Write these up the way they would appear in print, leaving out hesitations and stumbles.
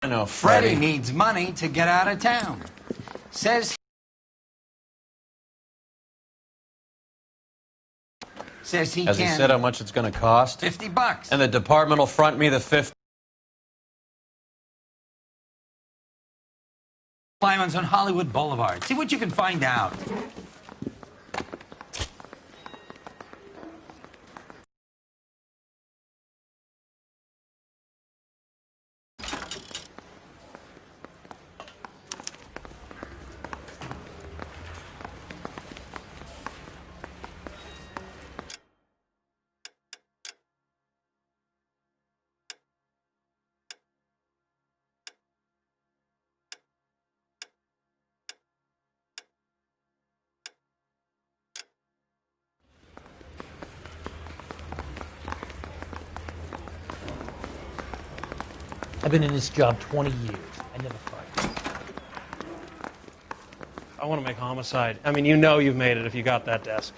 No, Freddie needs money to get out of town. Says he Has he said how much it's going to cost? $50. And the department will front me the 50. Diamonds on Hollywood Boulevard. See what you can find out. I've been in this job 20 years. I never fired. I want to make homicide. I mean, you know you've made it if you got that desk.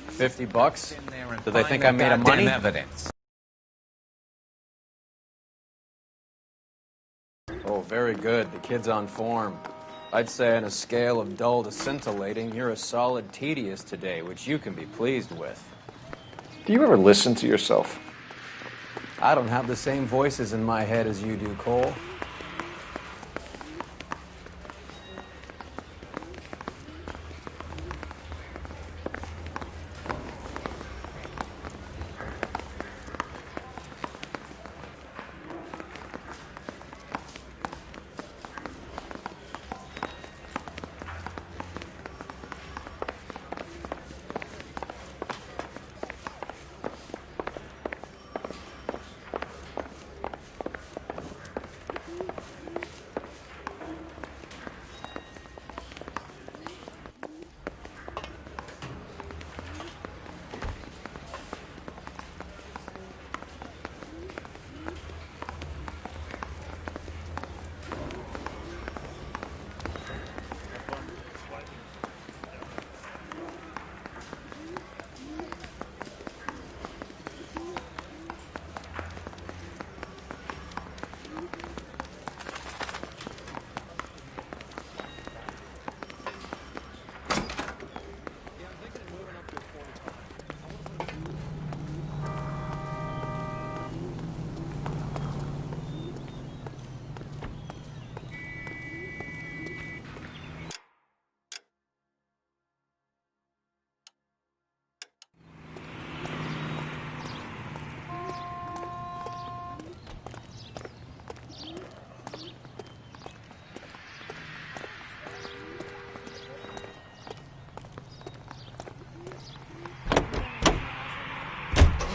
$50? Do they think I made a money? Evidence. Oh, very good. The kid's on form. I'd say on a scale of dull to scintillating, you're a solid tedious today, which you can be pleased with. Do you ever listen to yourself? I don't have the same voices in my head as you do, Cole.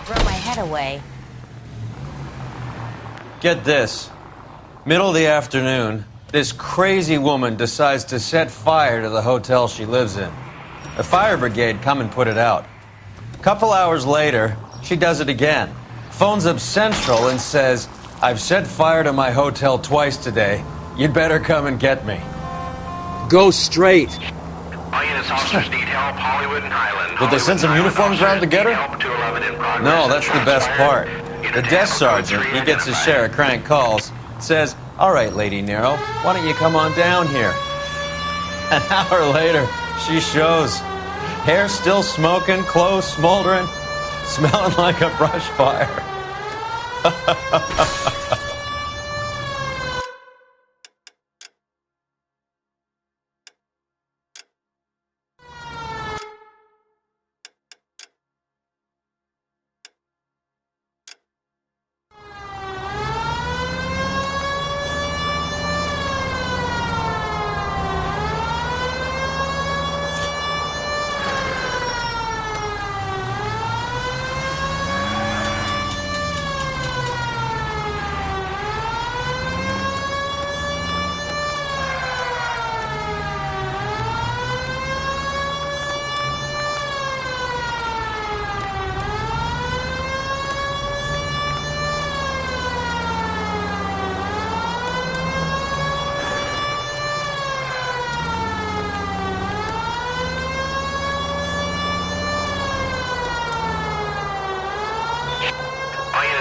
Throw my head away. Get this. Middle of the afternoon, this crazy woman decides to set fire to the hotel she lives in. The fire brigade come and put it out. A couple hours later, she does it again. Phones up Central and says, "I've set fire to my hotel twice today. You'd better come and get me." Go straight. All units, officers need help. Hollywood and Highland. Did they send some uniforms around to get her? No, that's the best part. The desk sergeant, he gets his share of crank calls, says, "All right, Lady Nero, why don't you come on down here?" An hour later, she shows. Hair still smoking, clothes smoldering, smelling like a brush fire.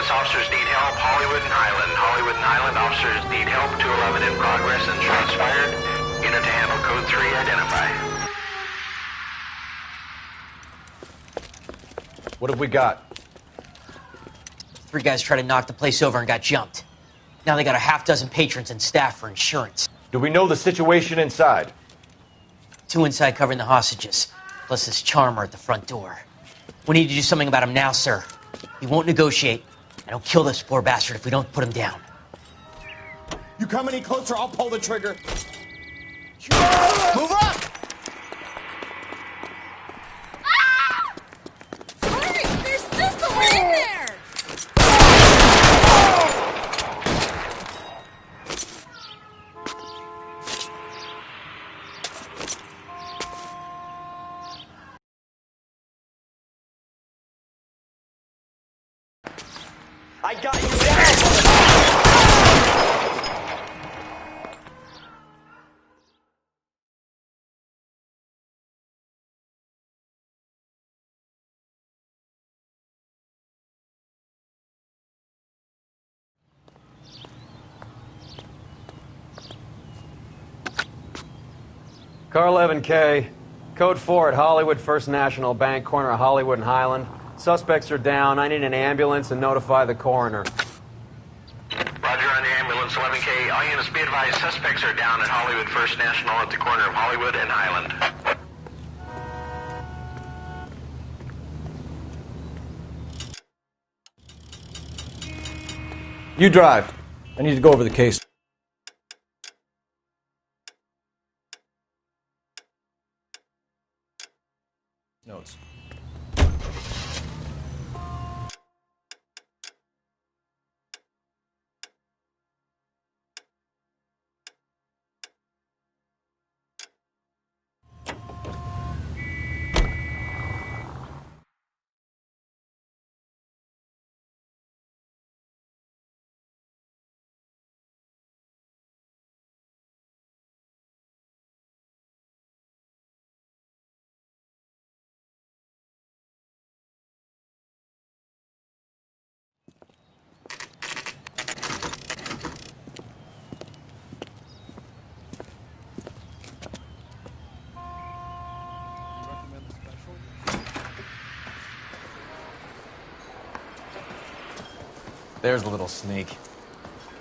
This officers need help. Hollywood and Highland. Hollywood and Highland officers need help. 211 in progress and shots fired. Unit to handle code 3 identify. What have we got? 3 guys tried to knock the place over and got jumped. Now they got a half dozen patrons and staff for insurance. Do we know the situation inside? 2 inside covering the hostages, plus this charmer at the front door. We need to do something about him now, sir. He won't negotiate. And he'll kill this poor bastard if we don't put him down. You come any closer, I'll pull the trigger. Move up! Hurry! There's still someone in there! I got you down! Car 11K, code 4 at Hollywood First National Bank, corner of Hollywood and Highland. Suspects are down. I need an ambulance and notify the coroner. Roger on the ambulance 11K. All units be advised, suspects are down at Hollywood First National at the corner of Hollywood and Highland. You drive. I need to go over the case. Notes. There's a little sneak.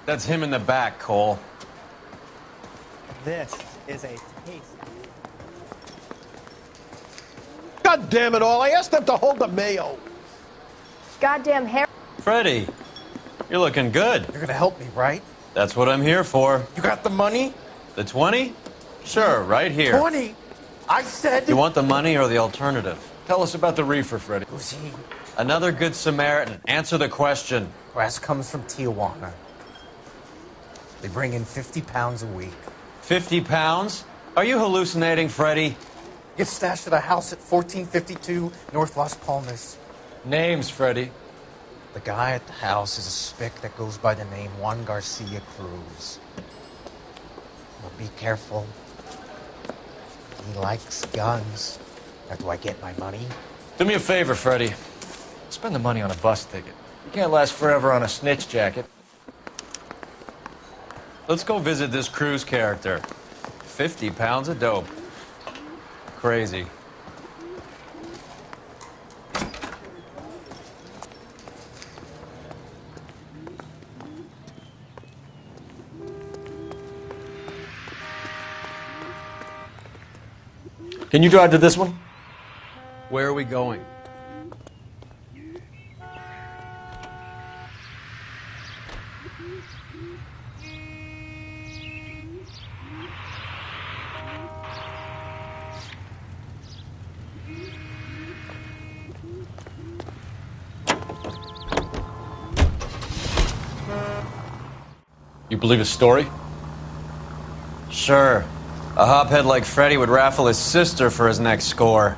That's him in the back, Cole. This is a taste. God damn it all, I asked them to hold the mayo. Goddamn hair. Freddie, you're looking good. You're gonna help me, right? That's what I'm here for. You got the money? The 20? Sure, right here. 20? I said... You want the money or the alternative? Tell us about the Reefer, Freddie. Who's he? Another good Samaritan. Answer the question. Grass comes from Tijuana. They bring in 50 pounds a week. 50 pounds? Are you hallucinating, Freddie? Gets stashed at a house at 1452 North Las Palmas. Names, Freddie. The guy at the house is a spick that goes by the name Juan Garcia Cruz. Well, be careful. He likes guns. Now, do I get my money? Do me a favor, Freddie. Spend the money on a bus ticket. You can't last forever on a snitch jacket. Let's go visit this Cruz character. 50 pounds of dope. Crazy. Can you drive to this one? Where are we going? You believe his story? Sure. A hophead like Freddie would raffle his sister for his next score.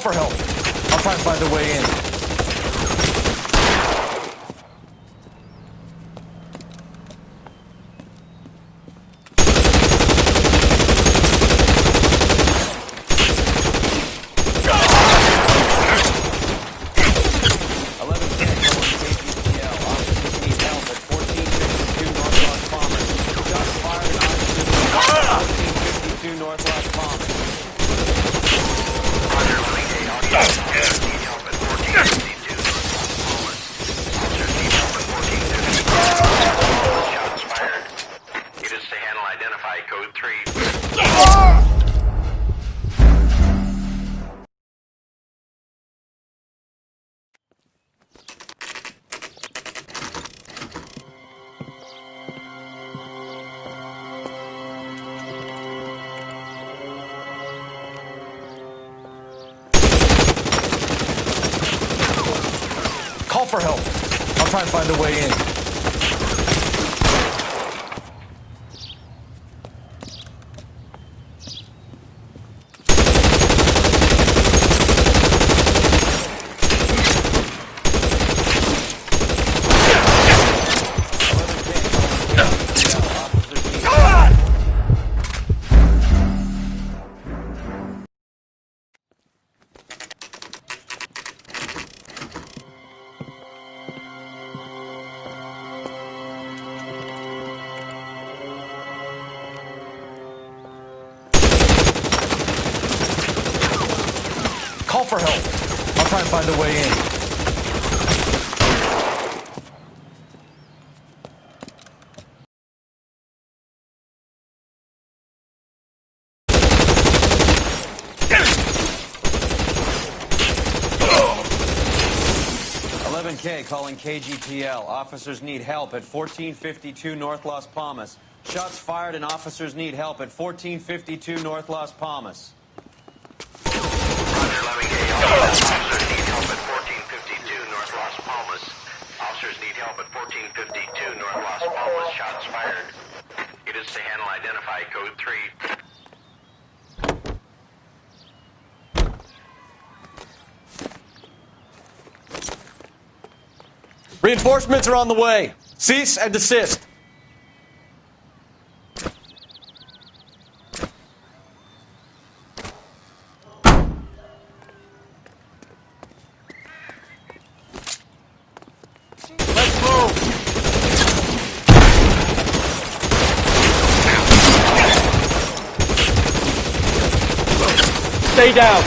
for help. I'll try and find a way in. Call for help. I'll try and find a way in. 11K calling KGPL. Officers need help at 1452 North Las Palmas. Shots fired and officers need help at 1452 North Las Palmas. Roger, 11K. Officers need help at 1452 North Las Palmas. Officers need help at 1452 North Las Palmas. Shots fired. It is to handle identify code 3. Reinforcements are on the way. Cease and desist. Let's move. Stay down.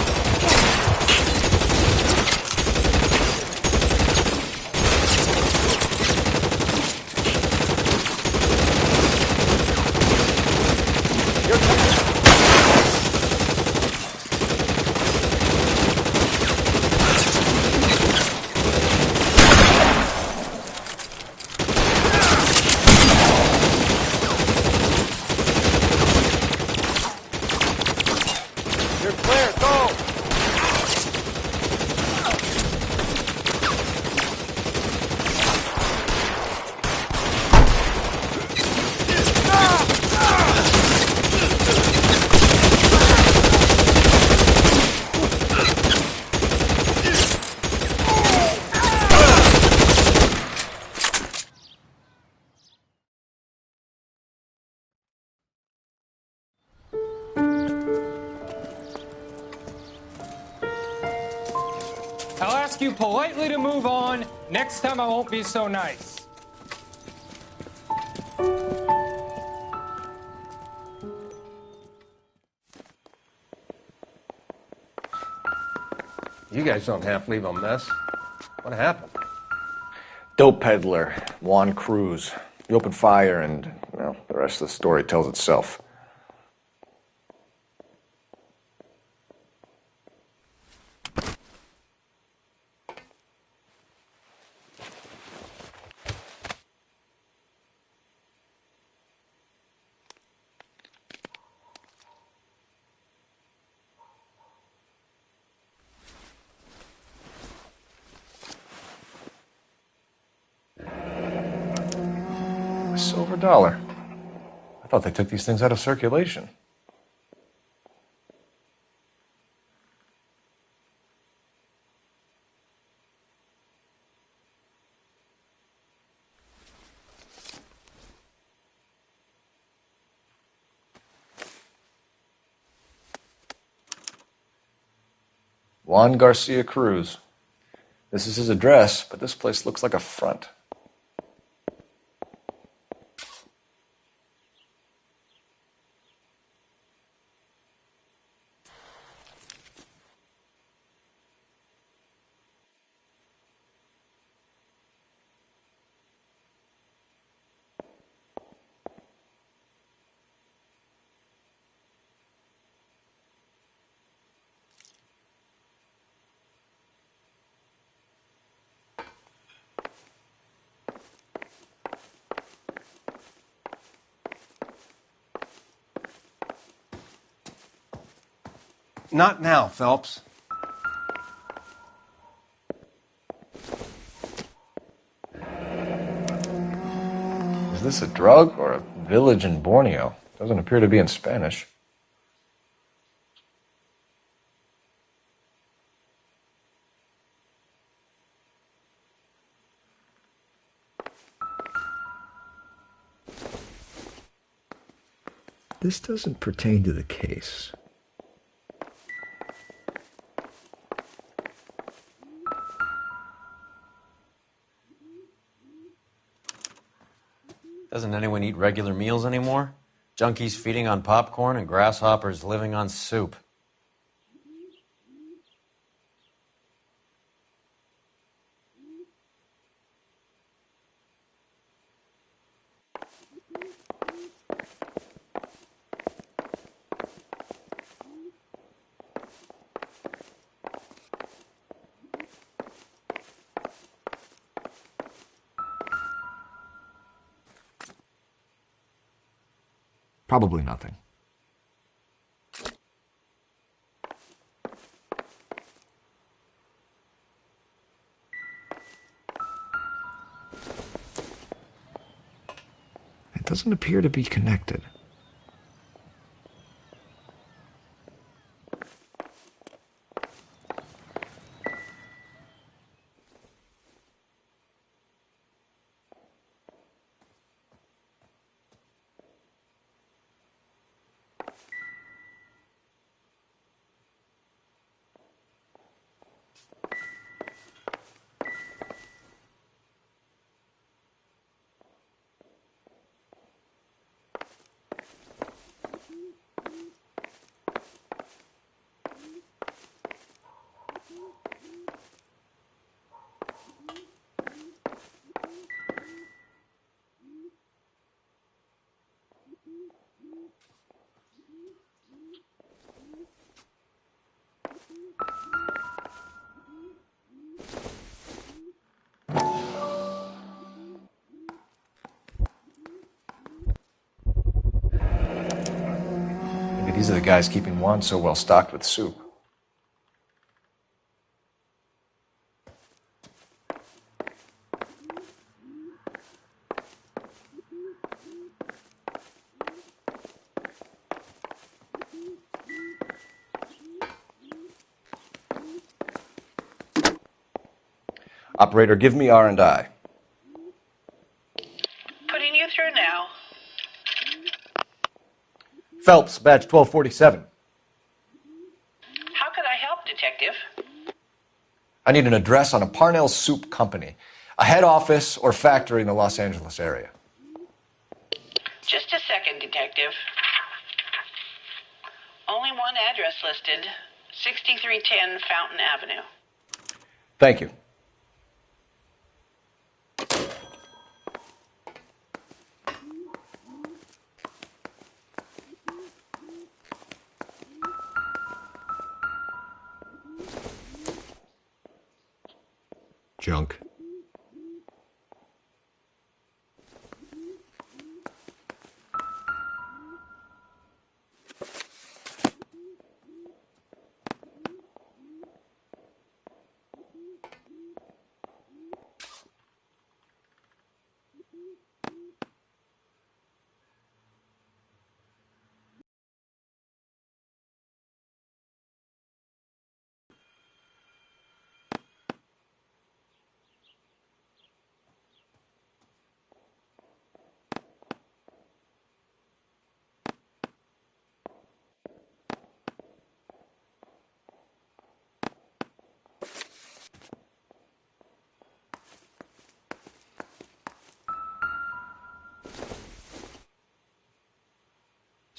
I'll ask you politely to move on. Next time I won't be so nice. You guys don't half leave a mess. What happened? Dope peddler, Juan Cruz. He opened fire and, well, the rest of the story tells itself. Silver dollar. I thought they took these things out of circulation. Juan Garcia Cruz. This is his address, but this place looks like a front. Not now, Phelps. Is this a drug or a village in Borneo? Doesn't appear to be in Spanish. This doesn't pertain to the case. Doesn't anyone eat regular meals anymore? Junkies feeding on popcorn and grasshoppers living on soup. Probably nothing. It doesn't appear to be connected. Maybe these are the guys keeping Juan so well stocked with soup. Operator, give me R&I. Putting you through now. Phelps, badge 1247. How could I help, Detective? I need an address on a Parnell Soup Company, a head office or factory in the Los Angeles area. Just a second, Detective. Only one address listed, 6310 Fountain Avenue. Thank you. Junk.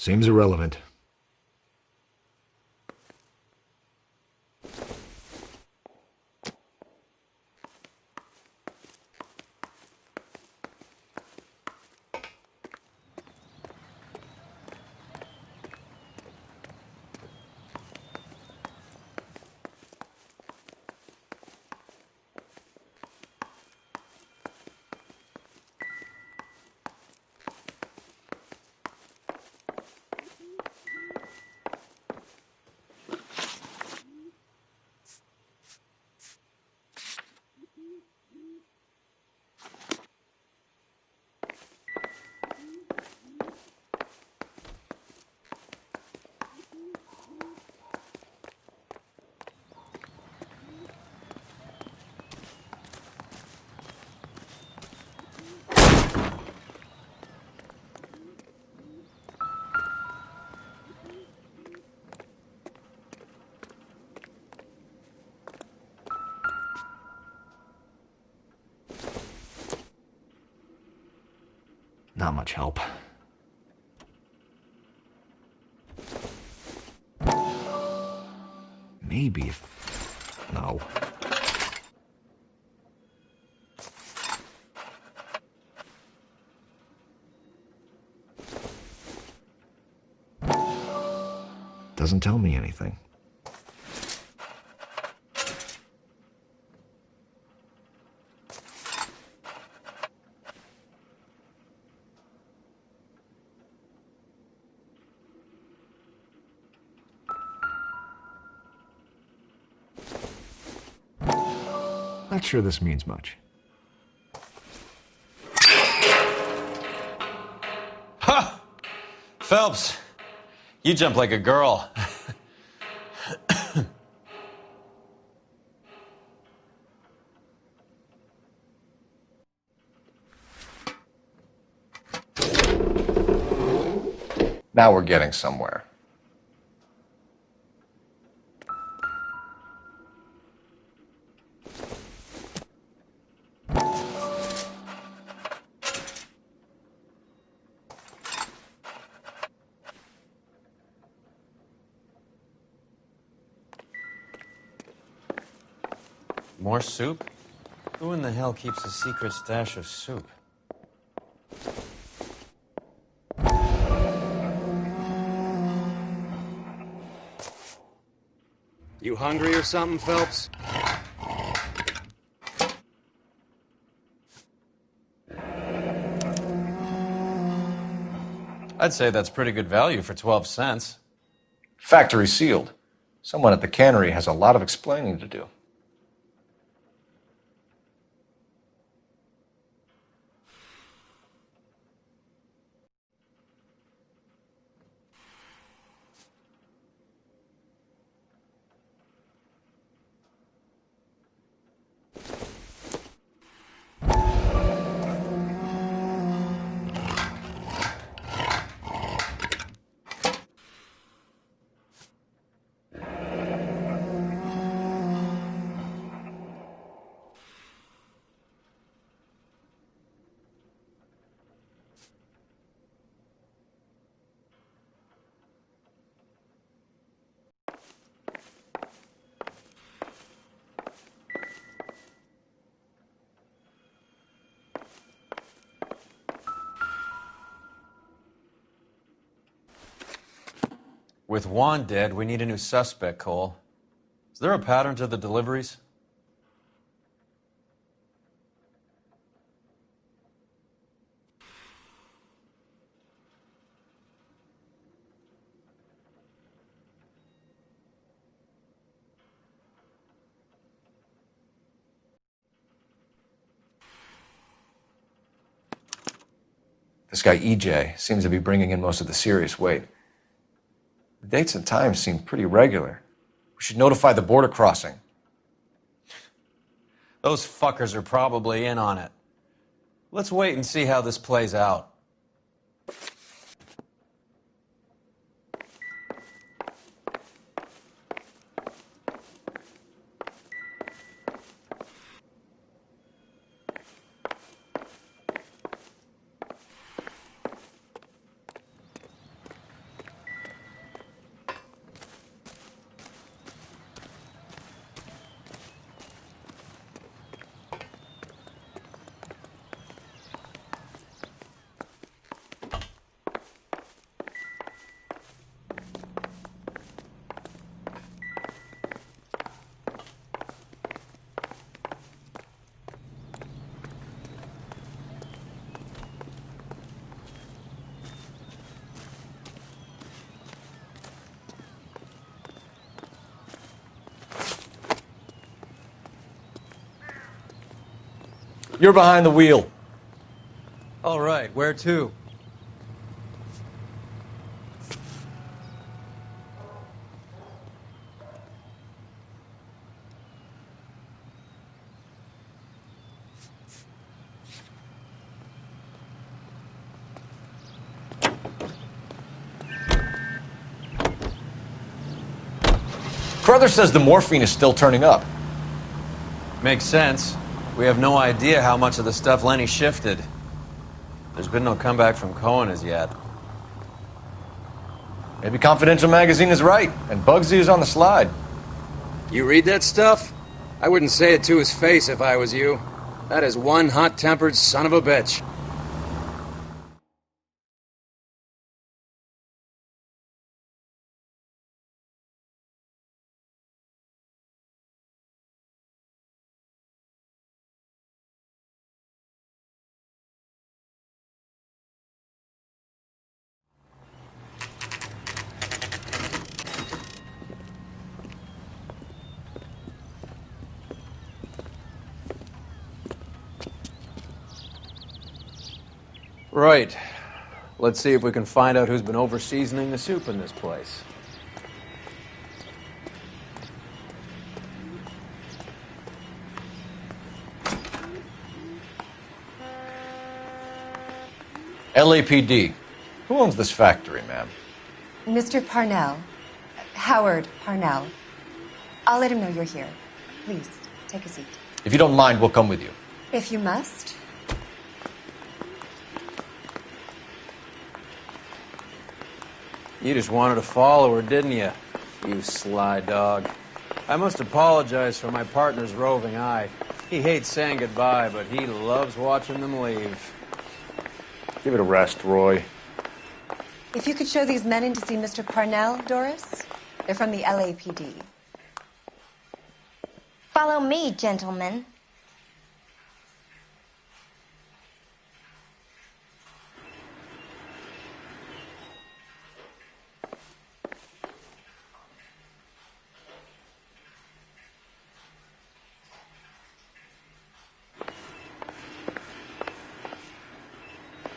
Seems irrelevant. Not much help. Maybe if... No. Doesn't tell me anything. Not sure this means much. Ha! Phelps, you jump like a girl. Now we're getting somewhere. More soup? Who in the hell keeps a secret stash of soup? You hungry or something, Phelps? I'd say that's pretty good value for 12 cents. Factory sealed. Someone at the cannery has a lot of explaining to do. With Juan dead, we need a new suspect, Cole. Is there a pattern to the deliveries? This guy EJ seems to be bringing in most of the serious weight. The dates and times seem pretty regular. We should notify the border crossing. Those fuckers are probably in on it. Let's wait and see how this plays out. You're behind the wheel. All right, where to? Carruthers says the morphine is still turning up. Makes sense. We have no idea how much of the stuff Lenny shifted. There's been no comeback from Cohen as yet. Maybe Confidential Magazine is right, and Bugsy is on the slide. You read that stuff? I wouldn't say it to his face if I was you. That is one hot-tempered son of a bitch. Right. Let's see if we can find out who's been over-seasoning the soup in this place. LAPD. Who owns this factory, ma'am? Mr. Parnell. Howard Parnell. I'll let him know you're here. Please, take a seat. If you don't mind, we'll come with you. If you must. You just wanted to follow her, didn't you? You sly dog. I must apologize for my partner's roving eye. He hates saying goodbye, but he loves watching them leave. Give it a rest, Roy. If you could show these men in to see Mr. Parnell, Doris. They're from the LAPD. Follow me, gentlemen.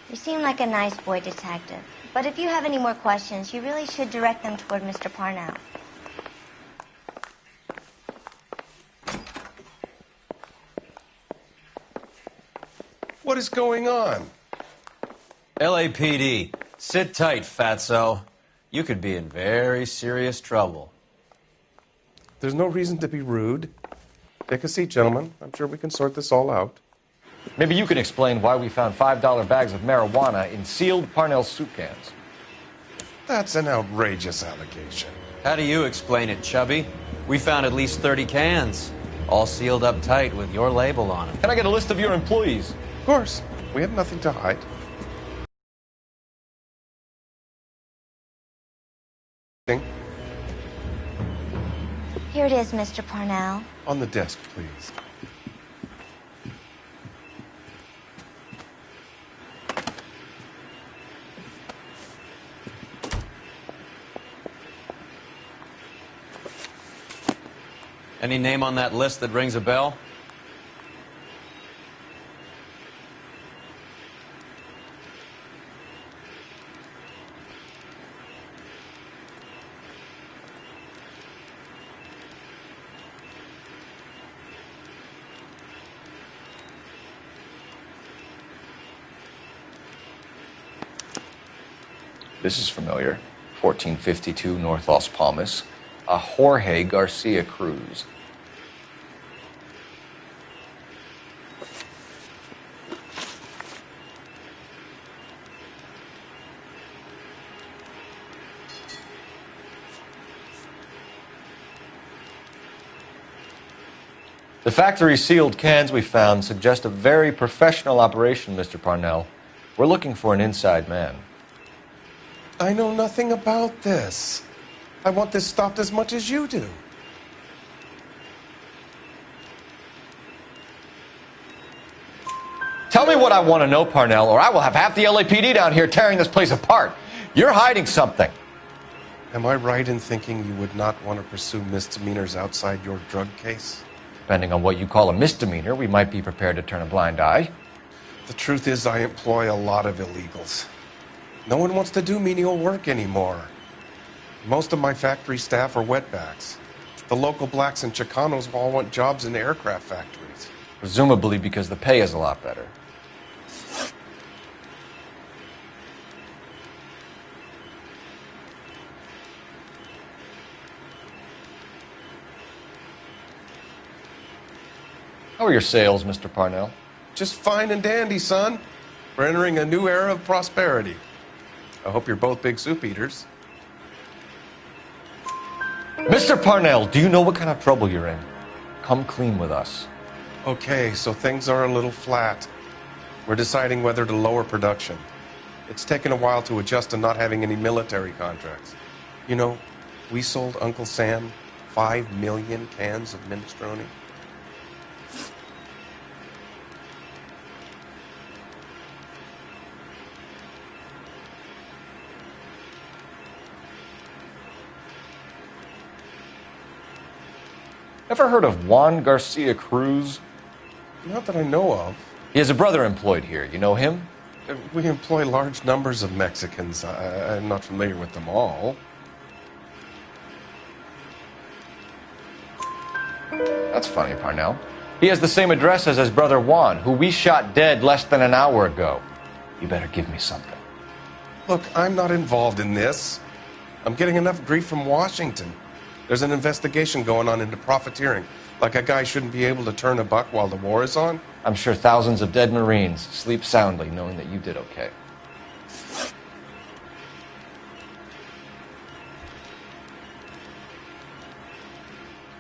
You seem like a nice boy, detective. But if you have any more questions, you really should direct them toward Mr. Parnell. What is going on? LAPD, sit tight, fatso. You could be in very serious trouble. There's no reason to be rude. Take a seat, gentlemen. I'm sure we can sort this all out. Maybe you can explain why we found $5 bags of marijuana in sealed Parnell soup cans. That's an outrageous allegation. How do you explain it, Chubby? We found at least 30 cans, all sealed up tight with your label on them. Can I get a list of your employees? Of course. We had nothing to hide. Here it is, Mr. Parnell. On the desk, please. Any name on that list that rings a bell? This is familiar. 1452 North Las Palmas. A Jorge Garcia Cruz. The factory sealed cans we found suggest a very professional operation, Mr. Parnell. We're looking for an inside man. I know nothing about this. I want this stopped as much as you do. Tell me what I want to know, Parnell, or I will have half the LAPD down here tearing this place apart. You're hiding something. Am I right in thinking you would not want to pursue misdemeanors outside your drug case? Depending on what you call a misdemeanor, we might be prepared to turn a blind eye. The truth is, I employ a lot of illegals. No one wants to do menial work anymore. Most of my factory staff are wetbacks. The local blacks and Chicanos all want jobs in aircraft factories. Presumably because the pay is a lot better. How are your sales, Mr. Parnell? Just fine and dandy, son. We're entering a new era of prosperity. I hope you're both big soup eaters. Mr. Parnell, do you know what kind of trouble you're in? Come clean with us. Okay, so things are a little flat. We're deciding whether to lower production. It's taken a while to adjust to not having any military contracts. You know, we sold Uncle Sam 5 million cans of minestrone. Ever heard of Juan Garcia Cruz? Not that I know of. He has a brother employed here. You know him? We employ large numbers of Mexicans. I'm not familiar with them all. That's funny, Parnell. He has the same address as his brother Juan, who we shot dead less than an hour ago. You better give me something. Look, I'm not involved in this. I'm getting enough grief from Washington. There's an investigation going on into profiteering. Like a guy shouldn't be able to turn a buck while the war is on. I'm sure thousands of dead Marines sleep soundly knowing that you did okay.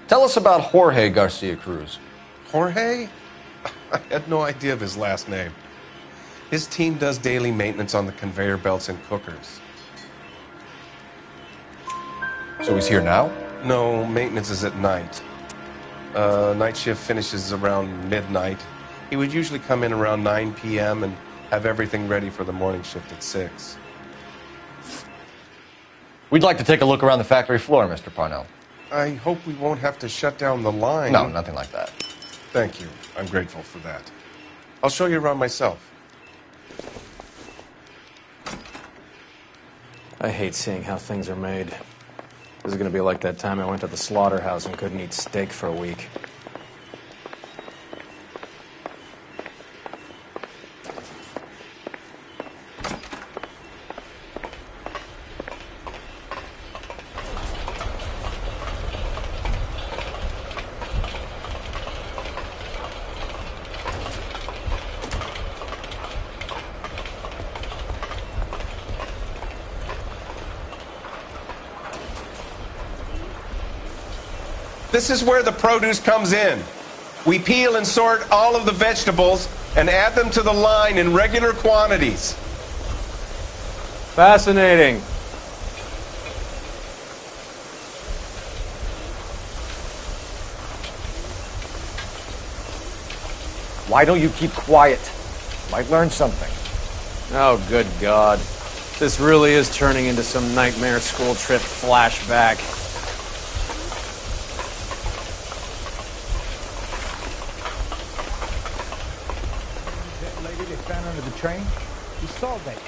Tell us about Jorge Garcia Cruz. Jorge? I had no idea of his last name. His team does daily maintenance on the conveyor belts and cookers. So he's here now? No, maintenance is at night. Night shift finishes around midnight. He would usually come in around 9 p.m. and have everything ready for the morning shift at 6. We'd like to take a look around the factory floor, Mr. Parnell. I hope we won't have to shut down the line. No, nothing like that. Thank you. I'm grateful for that. I'll show you around myself. I hate seeing how things are made. This is going to be like that time I went to the slaughterhouse and couldn't eat steak for a week. This is where the produce comes in. We peel and sort all of the vegetables and add them to the line in regular quantities. Fascinating. Why don't you keep quiet? Might learn something. Oh, good God. This really is turning into some nightmare school trip flashback. Train? We saw that.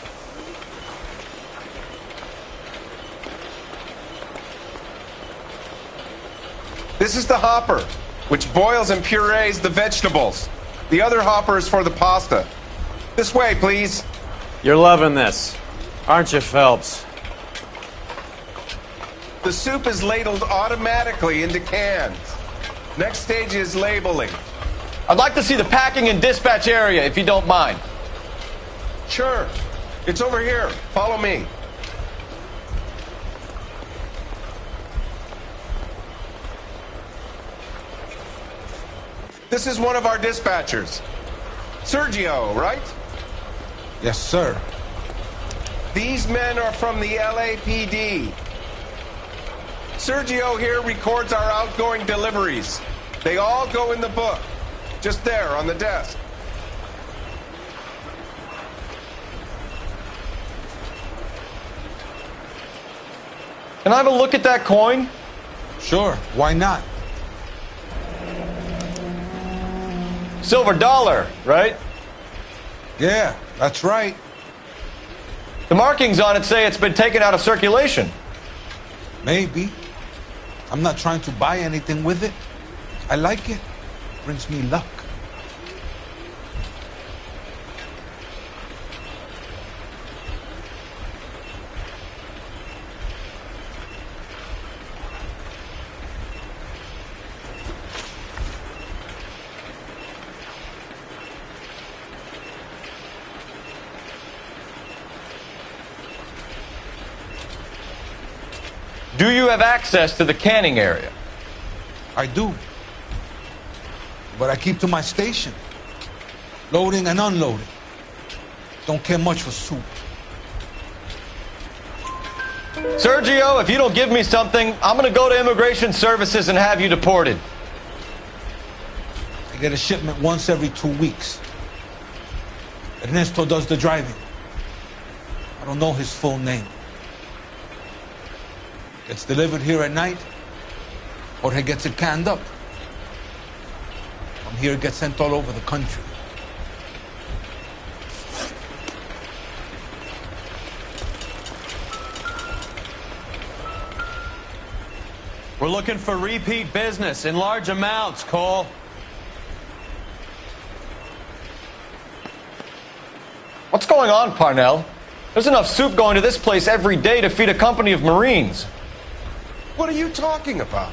This is the hopper, which boils and purees the vegetables. The other hopper is for the pasta. This way, please. You're loving this, aren't you, Phelps? The soup is ladled automatically into cans. Next stage is labeling. I'd like to see the packing and dispatch area, if you don't mind. Sure. It's over here. Follow me. This is one of our dispatchers. Sergio, right? Yes, sir. These men are from the LAPD. Sergio here records our outgoing deliveries. They all go in the book. Just there on the desk. Can I have a look at that coin? Sure, why not? Silver dollar, right? Yeah, that's right. The markings on it say it's been taken out of circulation. Maybe. I'm not trying to buy anything with it. I like it. Brings me luck. Do you have access to the canning area? I do. But I keep to my station. Loading and unloading. Don't care much for soup. Sergio, if you don't give me something, I'm gonna go to Immigration Services and have you deported. I get a shipment once every 2 weeks. Ernesto does the driving. I don't know his full name. Gets delivered here at night, Jorge gets it canned up. From here it gets sent all over the country. We're looking for repeat business in large amounts, Cole. What's going on, Parnell? There's enough soup going to this place every day to feed a company of Marines. What are you talking about?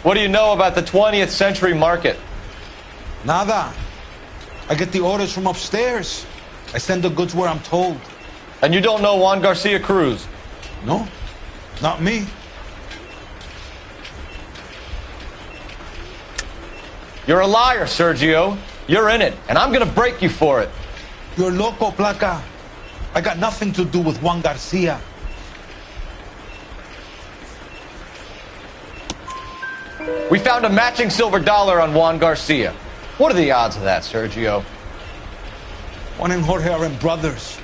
What do you know about the 20th century market? Nada. I get the orders from upstairs. I send the goods where I'm told. And you don't know Juan Garcia Cruz? No, not me. You're a liar, Sergio. You're in it, and I'm gonna break you for it. You're loco, Placa. I got nothing to do with Juan Garcia. We found a matching silver dollar on Juan Garcia. What are the odds of that, Sergio? Juan and Jorge are brothers.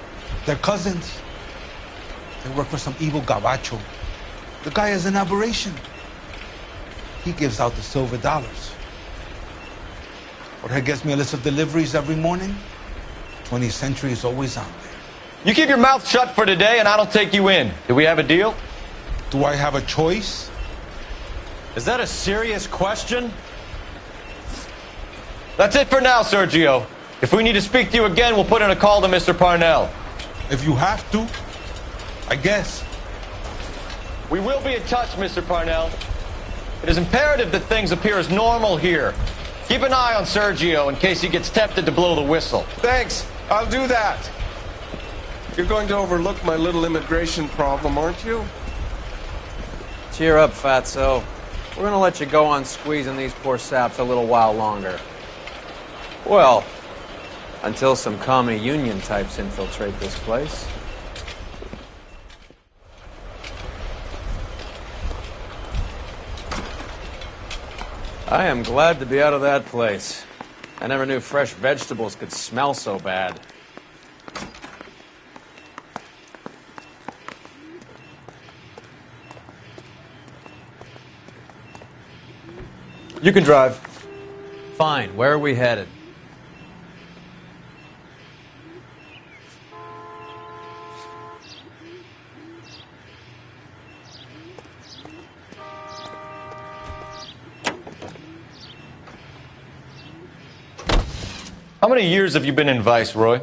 They're cousins. They work for some evil gabacho. The guy is an aberration. He gives out the silver dollars. Jorge gets me a list of deliveries every morning. 20th Century is always on there. You keep your mouth shut for today and I don't take you in. Do we have a deal? Do I have a choice? Is that a serious question? That's it for now, Sergio. If we need to speak to you again, we'll put in a call to Mr. Parnell. If you have to, I guess. We will be in touch, Mr. Parnell. It is imperative that things appear as normal here. Keep an eye on Sergio in case he gets tempted to blow the whistle. Thanks. I'll do that. You're going to overlook my little immigration problem, aren't you? Cheer up, fatso. We're gonna let you go on squeezing these poor saps a little while longer. Well, until some commie union types infiltrate this place. I am glad to be out of that place. I never knew fresh vegetables could smell so bad. You can drive. Fine. Where are we headed? How many years have you been in Vice, Roy?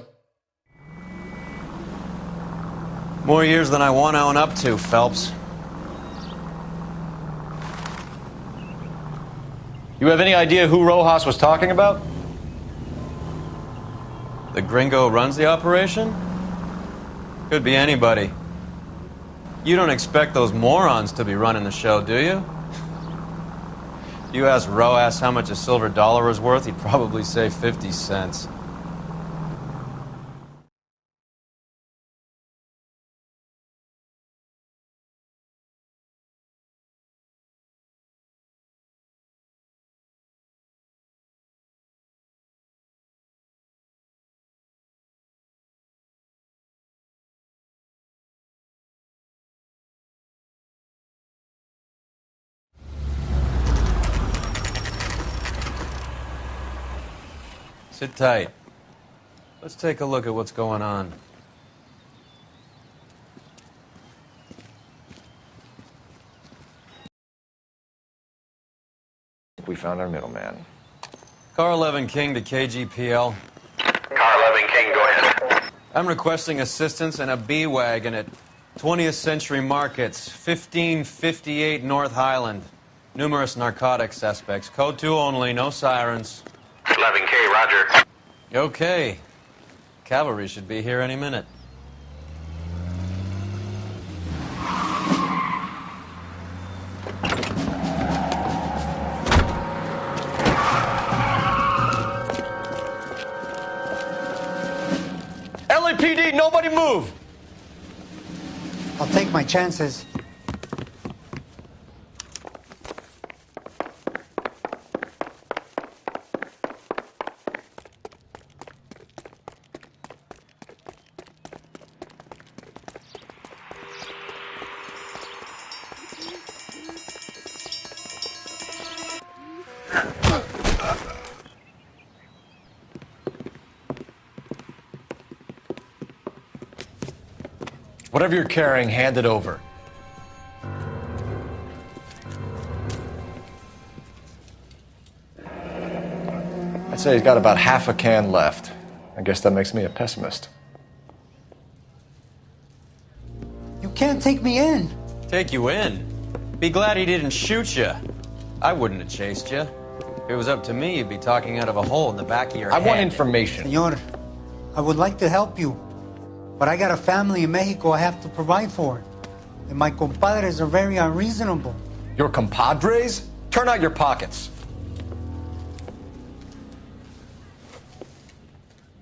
More years than I want to own up to, Phelps. You have any idea who Rojas was talking about? The gringo runs the operation? Could be anybody. You don't expect those morons to be running the show, do you? You ask Roas how much a silver dollar is worth, he'd probably say 50 cents. Sit tight. Let's take a look at what's going on. We found our middleman. Car 11 King to KGPL. Car 11 King, go ahead. I'm requesting assistance in a B-Wagon at 20th Century Markets, 1558 North Highland. Numerous narcotic suspects. Code 2 only, no sirens. 11K, roger. Okay. Cavalry should be here any minute. LAPD, nobody move! I'll take my chances. Whatever you're carrying, hand it over. I'd say he's got about half a can left. I guess that makes me a pessimist. You can't take me in. Take you in? Be glad he didn't shoot you. I wouldn't have chased you. If it was up to me, you'd be talking out of a hole in the back of your head. I want information. Senor, I would like to help you, but I got a family in Mexico I have to provide for. And my compadres are very unreasonable. Your compadres? Turn out your pockets.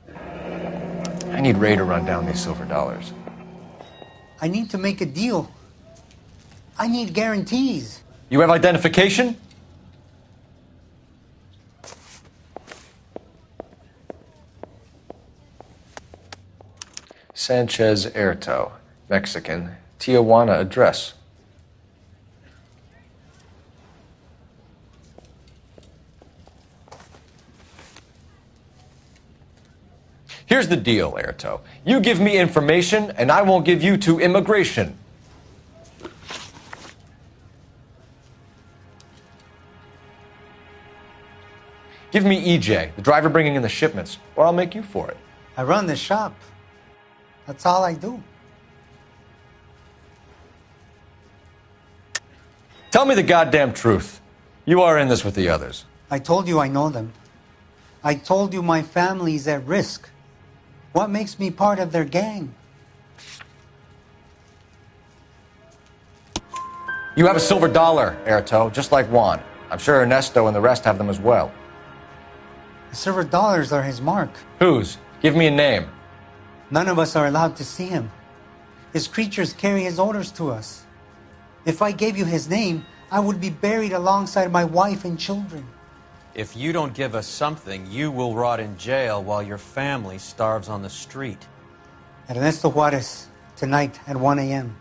I need Ray to run down these silver dollars. I need to make a deal. I need guarantees. You have identification? Sanchez Erto, Mexican, Tijuana address. Here's the deal, Erto. You give me information, and I won't give you to immigration. Give me EJ, the driver bringing in the shipments, or I'll make you for it. I run the shop. That's all I do. Tell me the goddamn truth. You are in this with the others. I told you I know them. I told you my family's at risk. What makes me part of their gang? You have a silver dollar, Erto, just like Juan. I'm sure Ernesto and the rest have them as well. The silver dollars are his mark. Whose? Give me a name. None of us are allowed to see him. His creatures carry his orders to us. If I gave you his name, I would be buried alongside my wife and children. If you don't give us something, you will rot in jail while your family starves on the street. Ernesto Juarez, tonight at 1 a.m.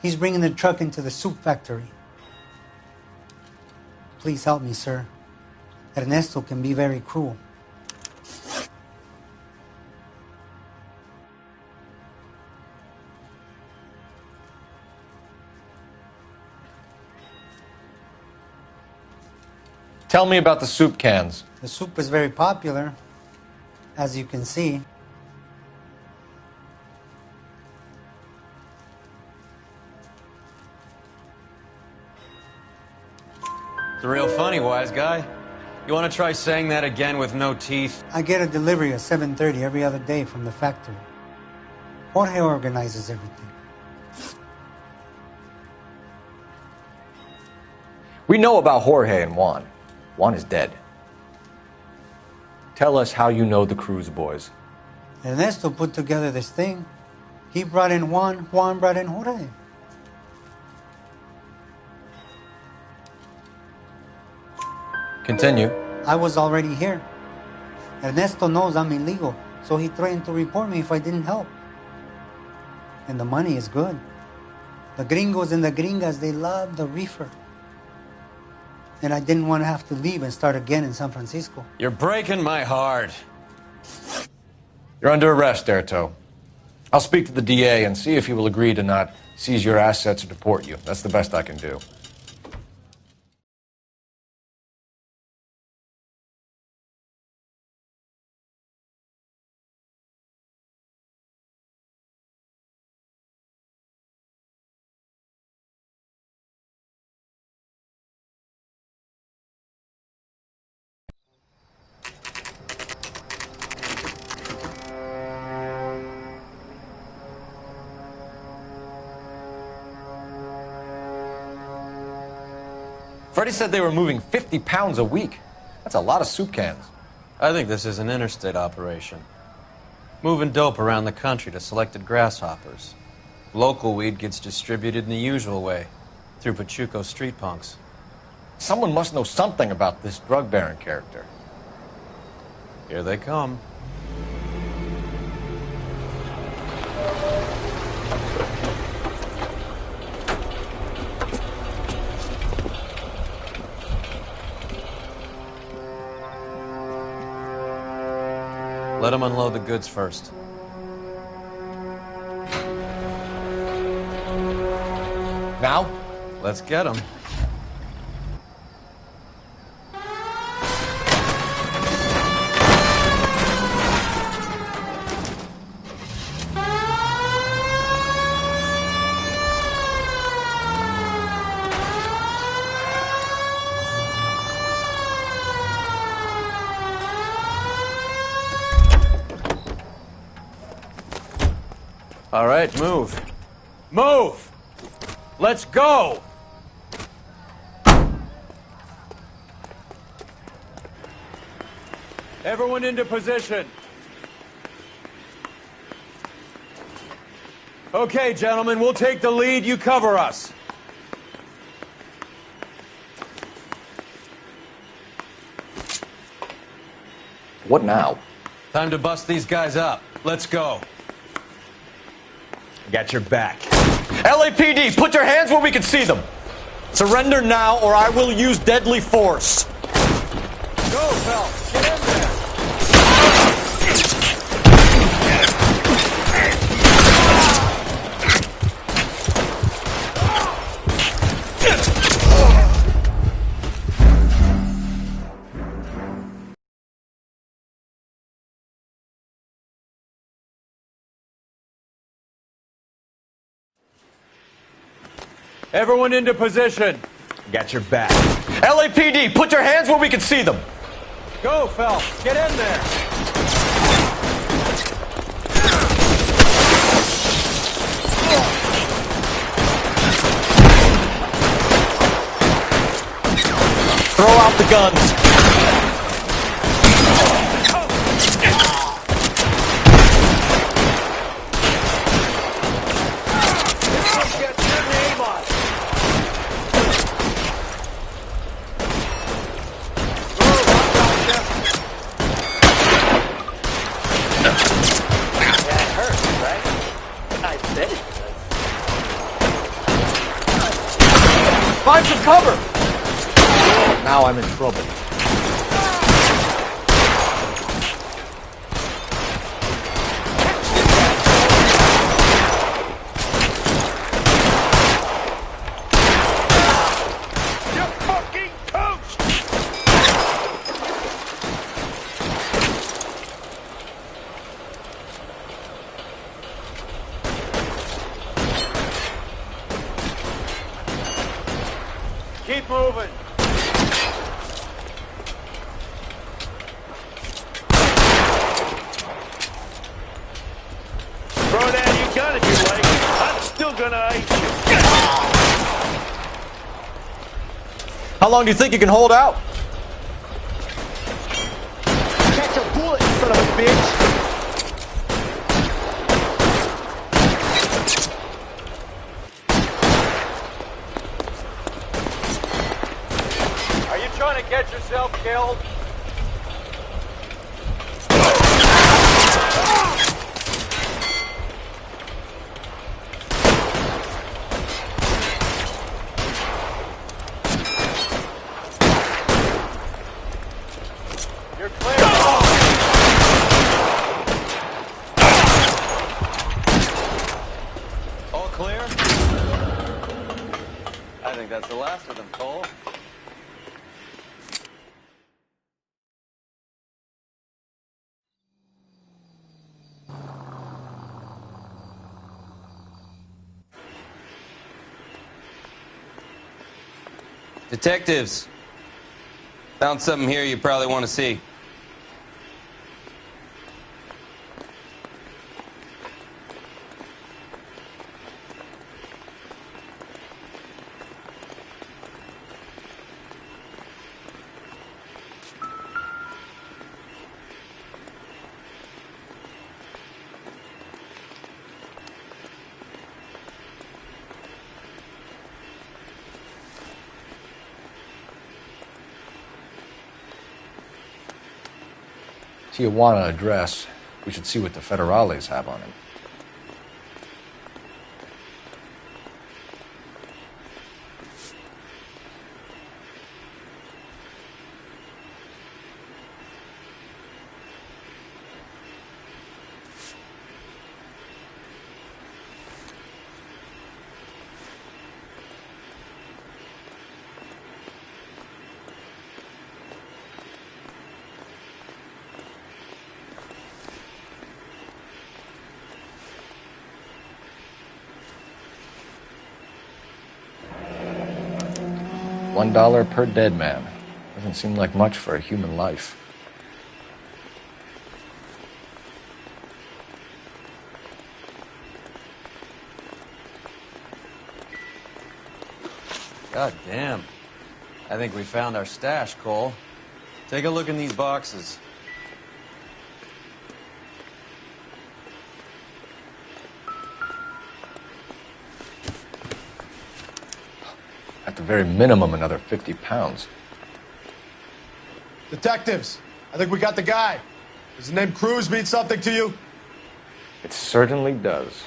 He's bringing the truck into the soup factory. Please help me, sir. Ernesto can be very cruel. Tell me about the soup cans. The soup is very popular, as you can see. It's real funny, wise guy. You want to try saying that again with no teeth? I get a delivery at 7:30 every other day from the factory. Jorge organizes everything. We know about Jorge and Juan. Juan is dead. Tell us how you know the Cruz boys. Ernesto put together this thing. He brought in Juan, Juan brought in Jorge. Continue. I was already here. Ernesto knows I'm illegal, so he threatened to report me if I didn't help. And the money is good. The gringos and the gringas, they love the reefer. And I didn't want to have to leave and start again in San Francisco. You're breaking my heart. You're under arrest, Erto. I'll speak to the DA and see if he will agree to not seize your assets or deport you. That's the best I can do. Freddie said they were moving 50 pounds a week. That's a lot of soup cans. I think this is an interstate operation. Moving dope around the country to selected grasshoppers. Local weed gets distributed in the usual way, through Pachuco street punks. Someone must know something about this drug baron character. Here they come. Let them unload the goods first. Now? Let's get them. All right, move. Move! Let's go! Everyone into position. Okay, gentlemen, we'll take the lead. You cover us. What now? Time to bust these guys up. Let's go. Got your back. LAPD, put your hands where we can see them. Surrender now or I will use deadly force. Go, Phelps. Get in there. Everyone into position. Got your back. LAPD, put your hands where we can see them. Go, Phelps. Get in there. Throw out the guns. Find some cover! Now I'm in trouble. You fucking coach! Keep moving. How long do you think you can hold out? Catch a bullet, you son of a bitch! Are you trying to get yourself killed? You're clear. All clear? I think that's the last of them, Cole. Detectives, found something here you probably want to see. Tijuana address. We should see what the federales have on him. $1 per dead man. Doesn't seem like much for a human life. God damn. I think we found our stash, Cole. Take a look in these boxes. At the very minimum, another 50 pounds. Detectives, I think we got the guy. Does the name Cruz mean something to you? It certainly does.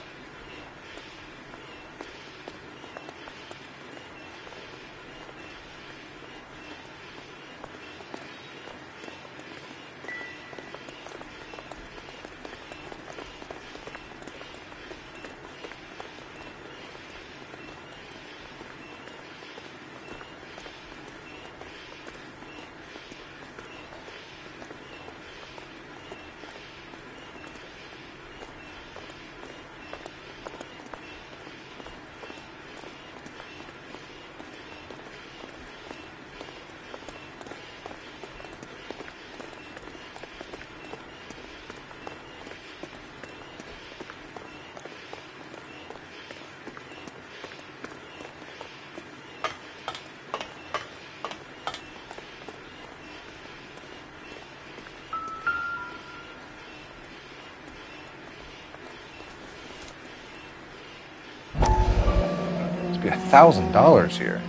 Must be $1,000 here.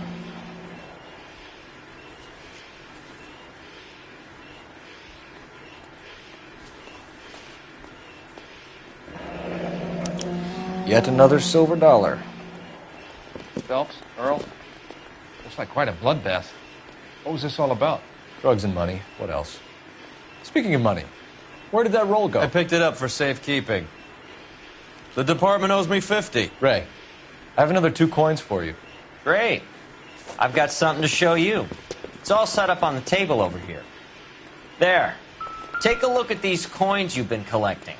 Yet another silver dollar. Phelps, Earl, looks like quite a bloodbath. What was this all about? Drugs and money. What else? Speaking of money, where did that roll go? I picked it up for safekeeping. The department owes me 50. Ray, I have another 2 coins for you. Great. I've got something to show you. It's all set up on the table over here. There. Take a look at these coins you've been collecting.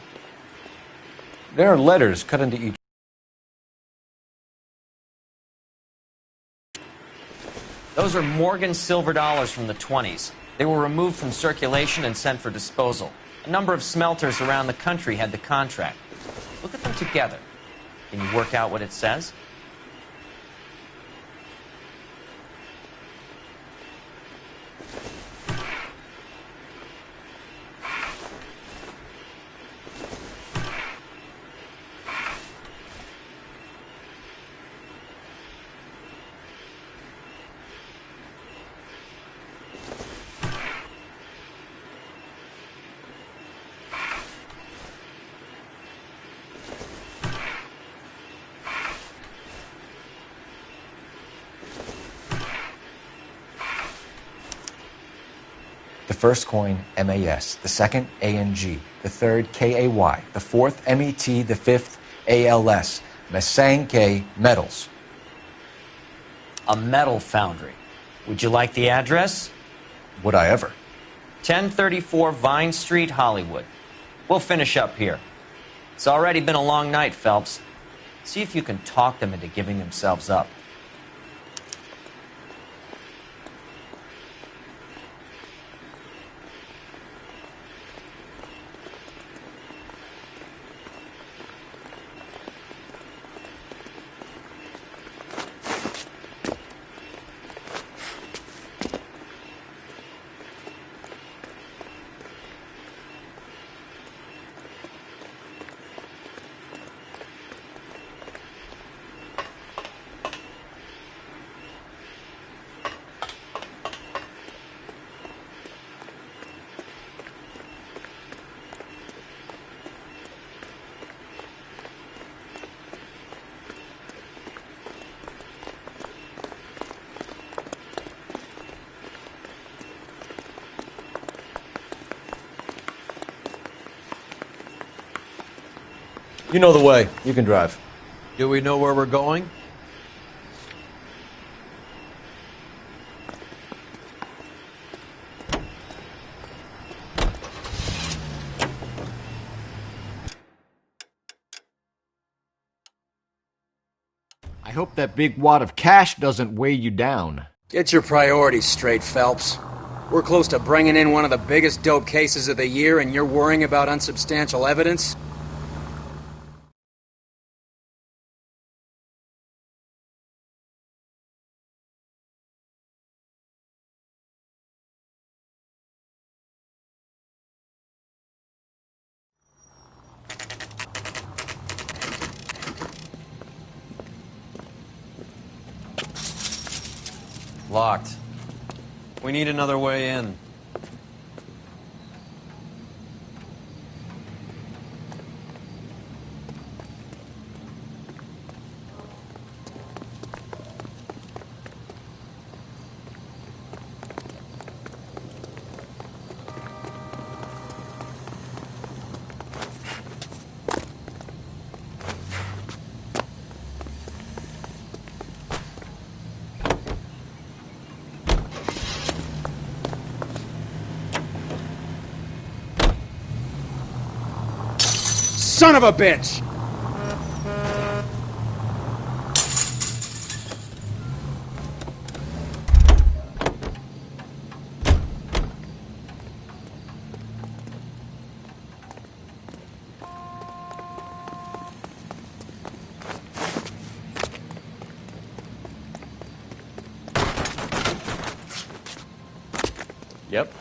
There are letters cut into each. Those are Morgan silver dollars from the 20s. They were removed from circulation and sent for disposal. A number of smelters around the country had the contract. Look at them together. Can you work out what it says? The first coin, MAS. The second, ANG. The third, KAY. The fourth, MET. The fifth, ALS. Masanke Metals. A metal foundry. Would you like the address? Would I ever? 1034 Vine Street, Hollywood. We'll finish up here. It's already been a long night, Phelps. See if you can talk them into giving themselves up. You know the way. You can drive. Do we know where we're going? I hope that big wad of cash doesn't weigh you down. Get your priorities straight, Phelps. We're close to bringing in one of the biggest dope cases of the year, and you're worrying about unsubstantial evidence? Locked. We need another way in. Son of a bitch! Yep,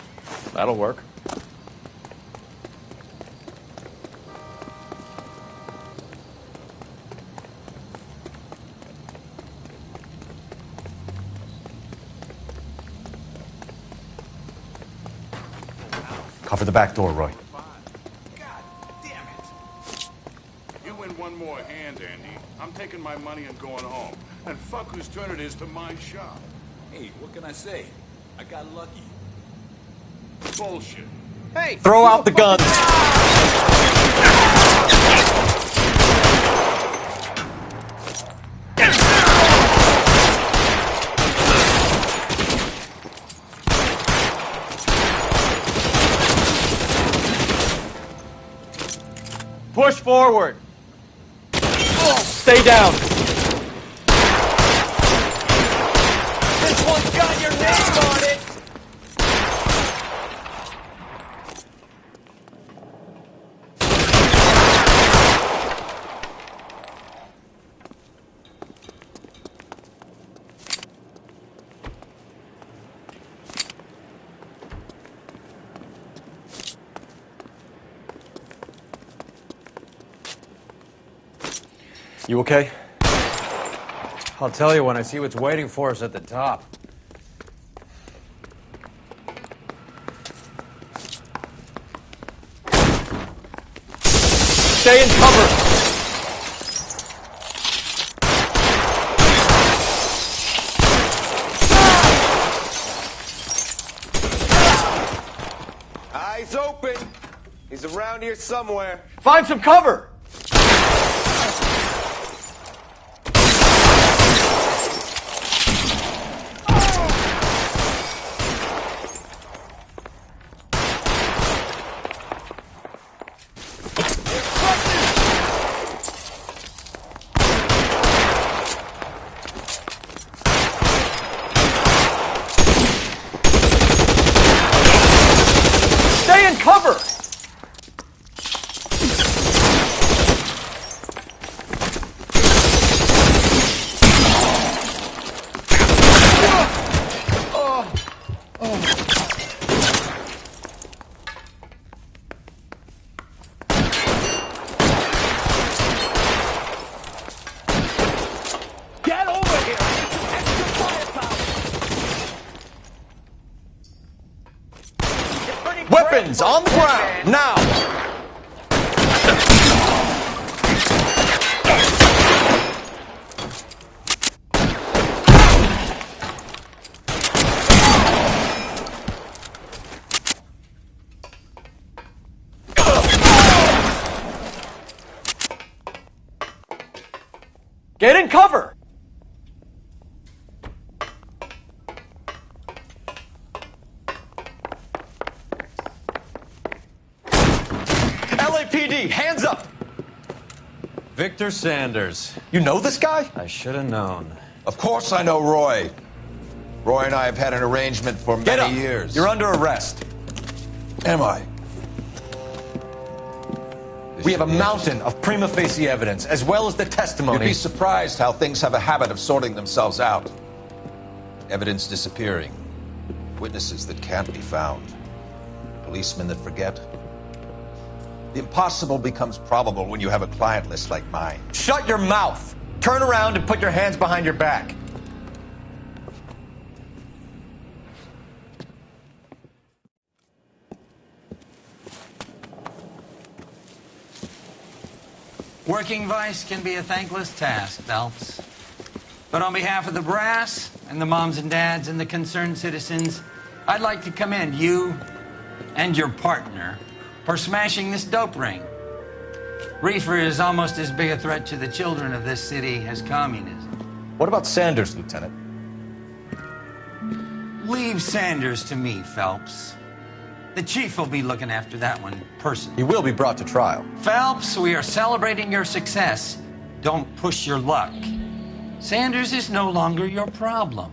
that'll work. Cover the back door, Roy. You win one more hand, Andy. I'm taking my money and going home. And fuck whose turn it is to my shop. Hey, what can I say? I got lucky. Bullshit. Hey! Throw out the guns! Push forward. Stay down. This one's got your name on it! You okay? I'll tell you when I see what's waiting for us at the top. Stay in cover! Eyes open. He's around here somewhere. Find some cover! Stay in cover! Get over here! Extra firepower! Weapons on the ground, now! Get in cover! LAPD, hands up! Victor Sanders. You know this guy? I should have known. Of course I know Roy. Roy and I have had an arrangement for Get many up. years. You're under arrest. Am I? We have a mountain of prima facie evidence, as well as the testimony. You'd be surprised how things have a habit of sorting themselves out. Evidence disappearing. Witnesses that can't be found. Policemen that forget. The impossible becomes probable when you have a client list like mine. Shut your mouth! Turn around and put your hands behind your back. Working vice can be a thankless task, Phelps. But on behalf of the brass and the moms and dads and the concerned citizens, I'd like to commend you and your partner for smashing this dope ring. Reefer is almost as big a threat to the children of this city as communism. What about Sanders, Lieutenant? Leave Sanders to me, Phelps. The chief will be looking after that one personally. He will be brought to trial. Phelps, we are celebrating your success. Don't push your luck. Sanders is no longer your problem.